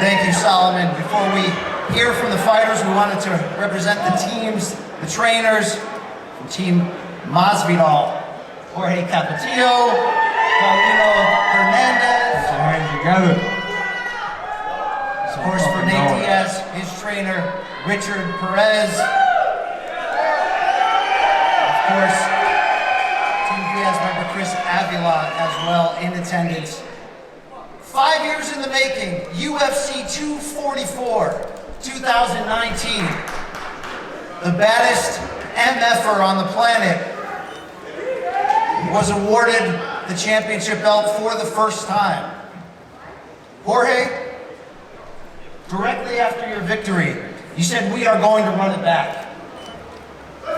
Thank you, Solomon. Before we hear from the fighters, we wanted to represent the teams, the trainers, from Team Masvidal, Jorge Capetillo, Paulino Hernandez. Put your hands together. Of course, for Nate Diaz, his trainer, Richard Perez. Of course, Team Diaz member Chris Avila as well in attendance. 5 years in the making, UFC 244, 2019. The baddest MFer on the planet was awarded the championship belt for the first time. Jorge, directly after your victory, you said we are going to run it back.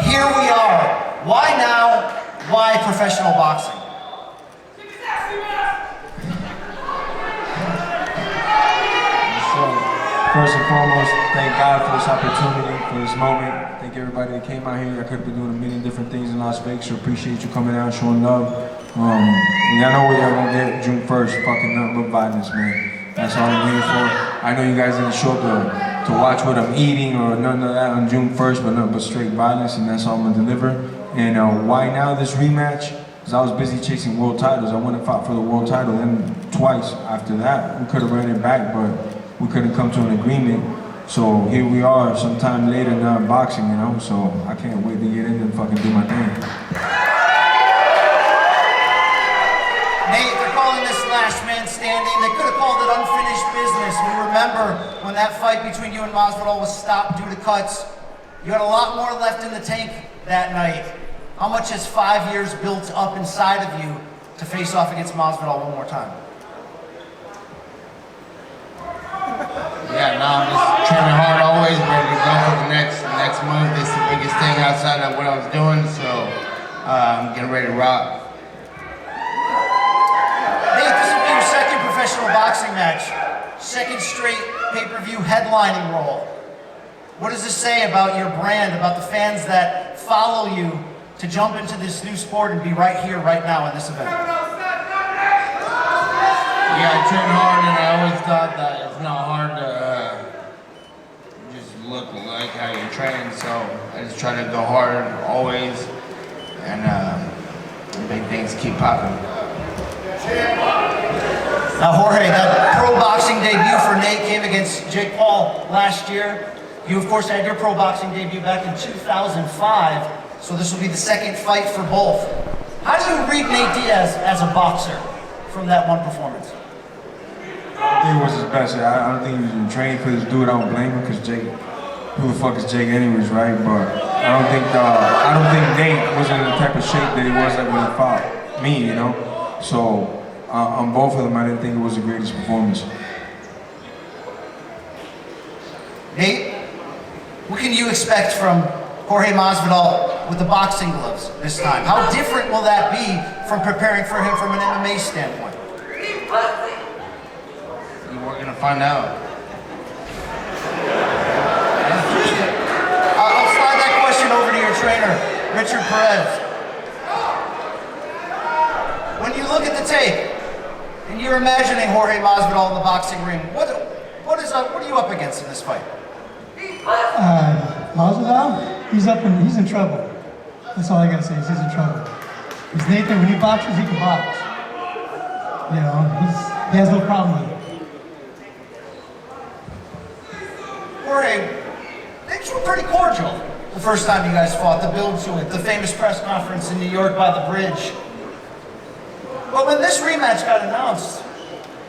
Here we are. Why now? Why professional boxing? First and foremost, thank God for this opportunity, for this moment. Thank everybody that came out here. I could have been doing a million different things in Las Vegas, so appreciate you coming out, showing love. And y'all know what y'all gonna get June 1st, fucking nothing but violence, man. That's all I'm here for. I know you guys didn't show up to watch what I'm eating or none of that on June 1st, but nothing but straight violence, and that's all I'm gonna deliver. And why now this rematch? Because I was busy chasing world titles. I went and fought for the world title, and twice after that. We could have ran it back, but we couldn't come to an agreement. So here we are sometime later now in boxing, you know, so I can't wait to get in and fucking do my thing. Nate, they're calling this last man standing. They could have called it unfinished business. We remember when that fight between you and Masvidal was stopped due to cuts. You had a lot more left in the tank that night. How much has 5 years built up inside of you to face off against Masvidal one more time? Yeah, no, I'm just training hard always, ready to go for the next move. This is the biggest thing outside of what I was doing, so I'm getting ready to rock. Nate, this will be your second professional boxing match. Second straight pay-per-view headlining role. What does this say about your brand, about the fans that follow you to jump into this new sport and be right here, right now in this event? Yeah, I train hard, and I always thought that it's not hard to just look like how you train, so I just try to go hard always, and big things keep popping. Now, Jorge, that pro boxing debut for Nate came against Jake Paul last year. You, of course, had your pro boxing debut back in 2005, so this will be the second fight for both. How do you read Nate Diaz as a boxer from that one performance? I think it was his best. I don't think he was even trained for this dude. I don't blame him because Jake, who the fuck is Jake anyways, right? But I don't think Nate was in the type of shape that he was like when he fought me, you know? So on both of them, I didn't think it was the greatest performance. Nate, what can you expect from Jorge Masvidal with the boxing gloves this time? How different will that be from preparing for him from an MMA standpoint? We're gonna find out. I'll slide that question over to your trainer, Richard Perez. When you look at the tape and you're imagining Jorge Masvidal in the boxing ring, what are you up against in this fight? Masvidal, he's in trouble. That's all I gotta say is he's in trouble. Because Nathan, when he boxes, he can box. You know, he has no problem with it. Jorge, things were pretty cordial the first time you guys fought, the build to it, the famous press conference in New York by the bridge. But when this rematch got announced,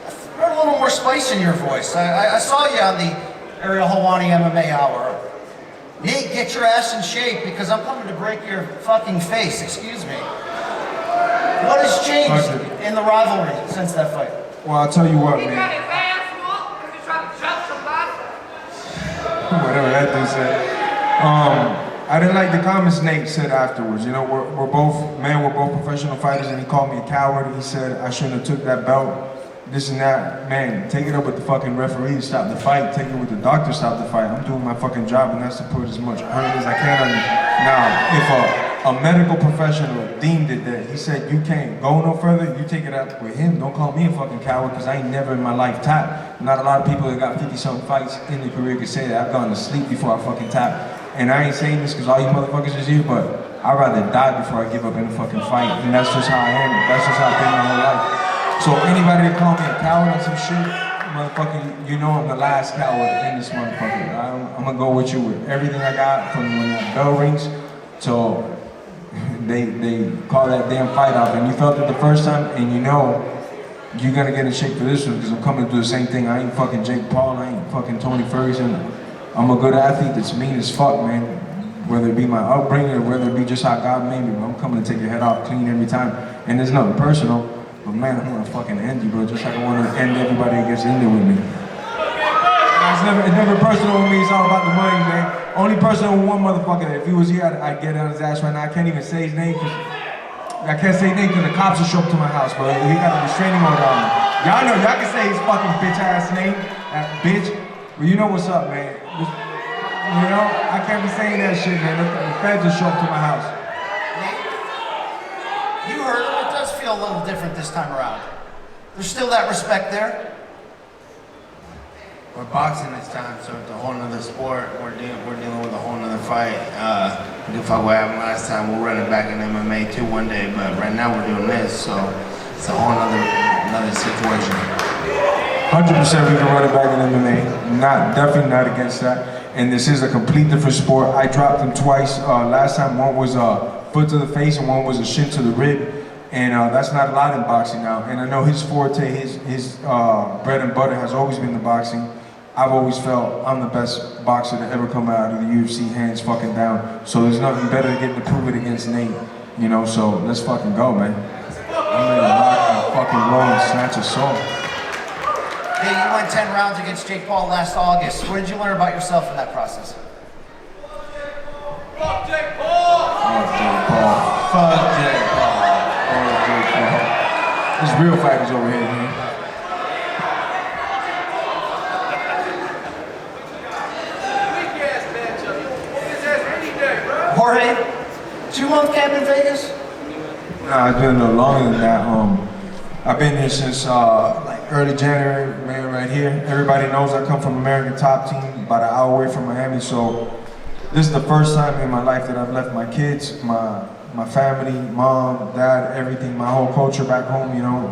I heard a little more spice in your voice. I saw you on the Ariel Helwani MMA Hour. Nate, get your ass in shape because I'm coming to break your fucking face, excuse me. What has changed in the rivalry since that fight? Well, I'll tell you what, man. Whatever that dude said. I didn't like the comments Nate said afterwards. You know, we're both professional fighters, and he called me a coward. He said I shouldn't have took that belt, this and that. Man, take it up with the fucking referee to stop the fight. Take it with the doctor to stop the fight. I'm doing my fucking job, and that's to put as much hurt as I can on you. Now, a medical professional deemed it that he said, you can't go no further, you take it up with him. Don't call me a fucking coward, because I ain't never in my life tapped. Not a lot of people that got 50-something fights in their career can say that. I've gone to sleep before I fucking tap. And I ain't saying this because all you motherfuckers is here, but I'd rather die before I give up in a fucking fight. And that's just how I am. That's just how I've been my whole life. So anybody that call me a coward on some shit, motherfucker, you know I'm the last coward in this motherfucker. I'm gonna go with you with everything I got, from when that bell rings till they call that damn fight off. And you felt it the first time, and you know you're gonna get in shape for this one, because I'm coming to do the same thing. I ain't fucking Jake Paul, I ain't fucking Tony Ferguson. I'm a good athlete that's mean as fuck, man. Whether it be my upbringing or whether it be just how God made me, I'm coming to take your head off clean every time. And there's nothing personal, but man, I wanna fucking end you, bro, just like I wanna end everybody that gets in there with me. It's never personal with me, it's all about the money, man. Only personal with one motherfucker that if he was here, I'd get on his ass right now. I can't even say his name, because I can't say his name because the cops will show up to my house, bro. He got a restraining order on me. Y'all know, y'all can say his fucking bitch ass name, that bitch. But you know what's up, man. You know, I can't be saying that shit, man. The feds will show up to my house. You heard him. It does feel a little different this time around. There's still that respect there. We're boxing this time, so it's a whole nother sport. We're dealing with a whole nother fight. We did fuck what happened last time. We'll run it back in MMA too one day, but right now we're doing this, so it's a whole another situation. 100% we can run it back in MMA. Definitely not against that. And this is a complete different sport. I dropped him twice. Last time one was a foot to the face and one was a shin to the rib. And that's not a lot in boxing now. And I know his forte, his bread and butter has always been the boxing. I've always felt I'm the best boxer to ever come out of the UFC, hands fucking down. So there's nothing better than getting to prove it against Nate. You know, so let's fucking go, man. I'm ready to rock and fucking roll and snatch a soul. Hey, you went 10 rounds against Jake Paul last August. What did you learn about yourself in that process? Fuck Jake Paul! Fuck Jake Paul. Fuck Jake Paul. Fuck Jake Paul. There's real fighters over here, man. Jorge, 2-month camp in Vegas? Nah, it's been a little longer than that. I've been here since like early January, man, right here. Everybody knows I come from American Top Team, about an hour away from Miami, so this is the first time in my life that I've left my kids, my family, mom, dad, everything, my whole culture back home, you know.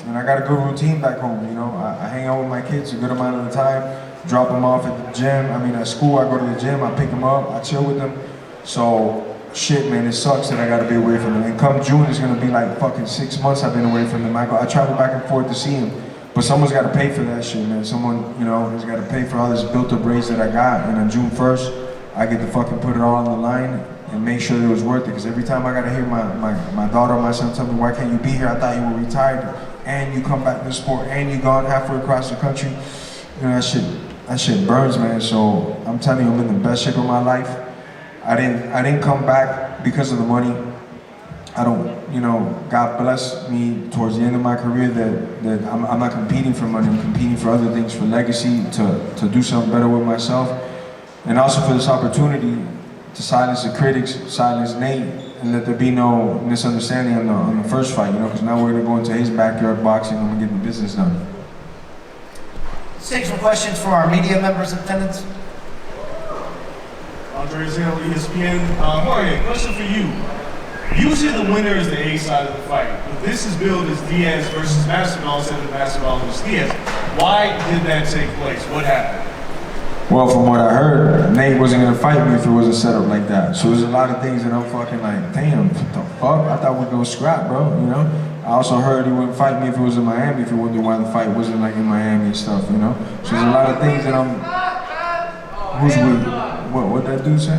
And I got a good routine back home, you know. I hang out with my kids a good amount of the time, drop them off at the gym. I mean, at school, I go to the gym, I pick them up, I chill with them. So, shit, man, it sucks that I gotta be away from them. And come June, it's gonna be like fucking 6 months I've been away from them. I travel back and forth to see him. But someone's gotta pay for that shit, man. Someone, you know, has gotta pay for all this built-up raise that I got. And on June 1st, I get to fucking put it all on the line and make sure that it was worth it. Because every time I gotta hear my daughter or my son tell me, why can't you be here? I thought you were retired. And you come back to the sport, and you gone halfway across the country. You know, that shit burns, man. So I'm telling you, I'm in the best shape of my life. I didn't come back because of the money. I don't, you know, God blessed me towards the end of my career that I'm not competing for money, I'm competing for other things, for legacy, to do something better with myself. And also for this opportunity to silence the critics, silence Nate, and let there be no misunderstanding on the first fight, you know, because now we're gonna go into his backyard boxing and I'm gonna get the business done. Let's take some questions from our media members in attendance. Andre Zale, ESPN. Jorge, question for you. Usually the winner is the A side of the fight, but this is billed as Diaz versus Masvidal instead of Masvidal versus Diaz. Why did that take place? What happened? Well, from what I heard, Nate wasn't gonna fight me if it wasn't set up like that. So there's a lot of things that I'm fucking like, damn, what the fuck? I thought we'd go scrap, bro, you know? I also heard he wouldn't fight me if it was in Miami, if he wondered why the fight wasn't like in Miami and stuff, you know? So there's a lot of things that I'm, who's weak? What that dude say?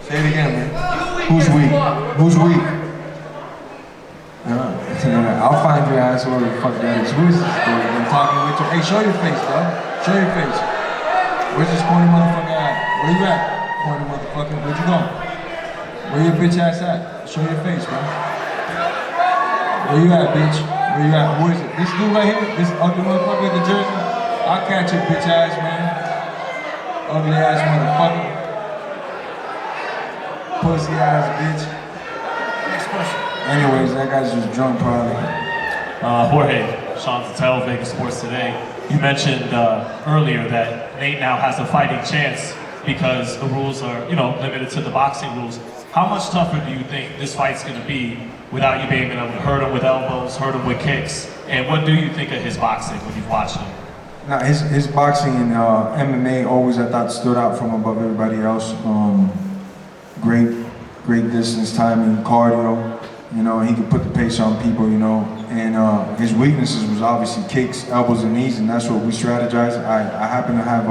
Say it again, man. Who's weak? Who's weak? I'll find your ass whoever the fuck that is. Who is this dude? I'm talking with you. Hey, show your face, dog. Show your face. Where's this corny motherfucker at? Where you at? Corny motherfucker. Where'd you go? Where your bitch ass at? Show your face, bro. Where you at, bitch? Where you at? Who is it? This dude right here? This ugly motherfucker with the jersey? I'll catch your bitch ass, man. Ugly ass motherfucker. pussy ass bitch. Next question. Anyways, that guy's just drunk probably. Jorge, Sean Patel, Vegas Sports Today. You mentioned earlier that Nate now has a fighting chance because the rules are, limited to the boxing rules. How much tougher do you think this fight's going to be without you being able to hurt him with elbows, hurt him with kicks? And what do you think of his boxing when you've watched him? Nah, his boxing and MMA always I thought stood out from above everybody else. Great distance timing, cardio. He could put the pace on people. And his weaknesses was obviously kicks, elbows, and knees, and that's what we strategize. I happen to have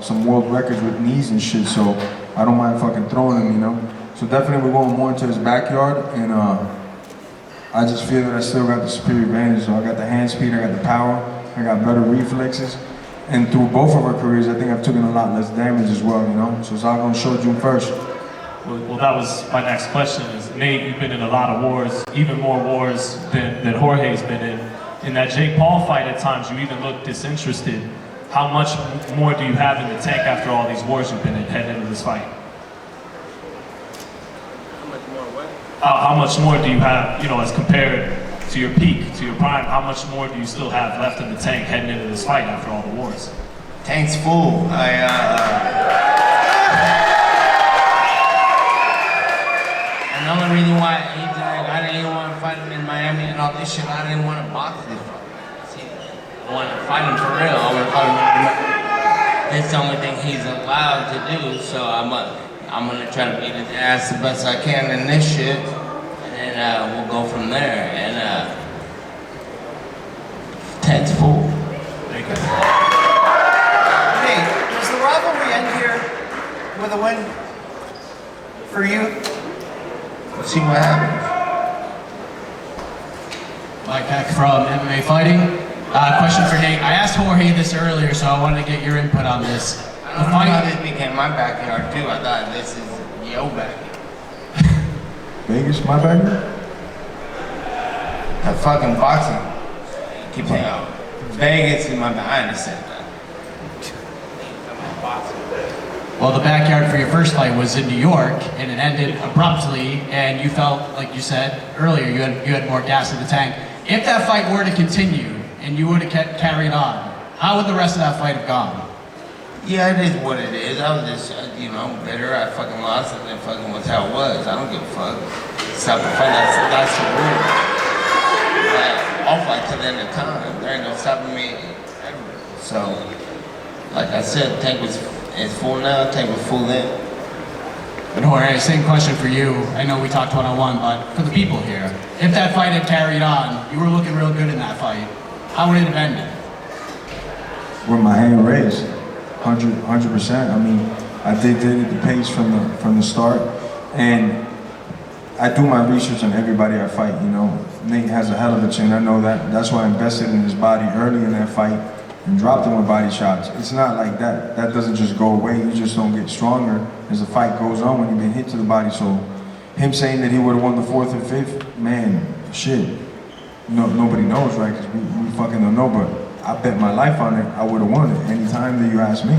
some world records with knees and shit, so I don't mind fucking throwing them. So definitely we're going more into his backyard, and I just feel that I still got the superior advantage. So I got the hand speed, I got the power, I got better reflexes, and through both of our careers, I think I've taken a lot less damage as well. So it's all gonna show June 1st. Well, that was my next question. Is Nate, you've been in a lot of wars, even more wars than Jorge's been in. In that Jake Paul fight, at times you even look disinterested. How much more do you have in the tank after all these wars you've been in heading into this fight? How much more do you have, as compared to your peak, to your prime? How much more do you still have left in the tank heading into this fight after all the wars? Tank's full. And the only reason why I didn't even want to fight him in Miami and all this shit, I didn't want to box this fight. See, I want to fight him for real. I want to fight him. It's the only thing he's allowed to do, so I'm gonna try to beat his ass the best I can in this shit, and then we'll go from there. And tank's full. Thank you. Hey, does the rivalry end here with a win for you? We'll see what happens. Mike Heck from MMA Fighting. Question for Nate. I asked Jorge this earlier, so I wanted to get your input on this. I don't know how this became my backyard too. I thought this is your backyard. Vegas, my backyard? The fucking boxing. Keep saying, Vegas is my backyard. I understand that. Well, the backyard for your first fight was in New York, and it ended abruptly, and you felt, like you said earlier, you had more gas in the tank. If that fight were to continue, and you would have carried on, how would the rest of that fight have gone? Yeah, it is what it is. I was just, I'm bitter. I fucking lost it, and fucking was how it was. I don't give a fuck. Stop the fight. That's the rule. I'll fight till the end of time. There ain't no stopping me ever. So, like I said, tank is full now. Tank was full then. And Jorge, same question for you. I know we talked one-on-one, but for the people here, if that fight had carried on, you were looking real good in that fight. How would it have ended? With my hand raised, 100%. I mean, I dictated the pace from the start, and I do my research on everybody I fight. Nate has a hell of a chin. I know that. That's why I invested in his body early in that fight and dropped him with body shots. It's not like that. That doesn't just go away. You just don't get stronger as the fight goes on when you've been hit to the body. So, him saying that he would have won the 4th and 5th, man, shit. Nobody knows, right? Because we fucking don't know, but I bet my life on it, I would have won it any time that you asked me.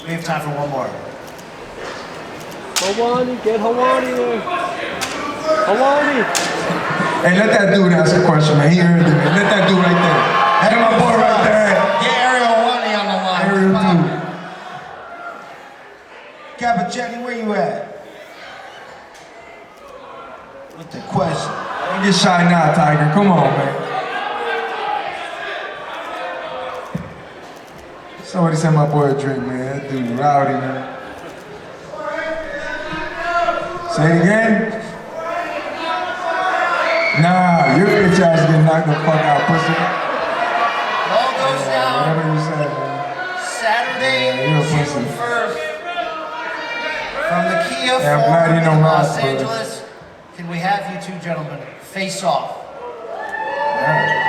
We have time for one more. Hawani, get Hawani there. Hawani. Hey, let that dude ask a question, man. He earned it, man. Let that dude right there. Get my boy right there. Get Ariel Hawani on the line. Ariel dude. Capachetti, where you at? With the question. Don't get shy now, Tiger. Come on, man. Somebody sent my boy a drink, man. That dude rowdy, man. Say it again. Nah, your bitch ass getting knocked the fuck out, pussy. It all goes down Whatever you said, man. Saturday, you're a June pussy. 1st. From the Kia Yeah, I'm Forum glad you in know Los mouth, brother. Angeles, can we have you two gentlemen face off? All right.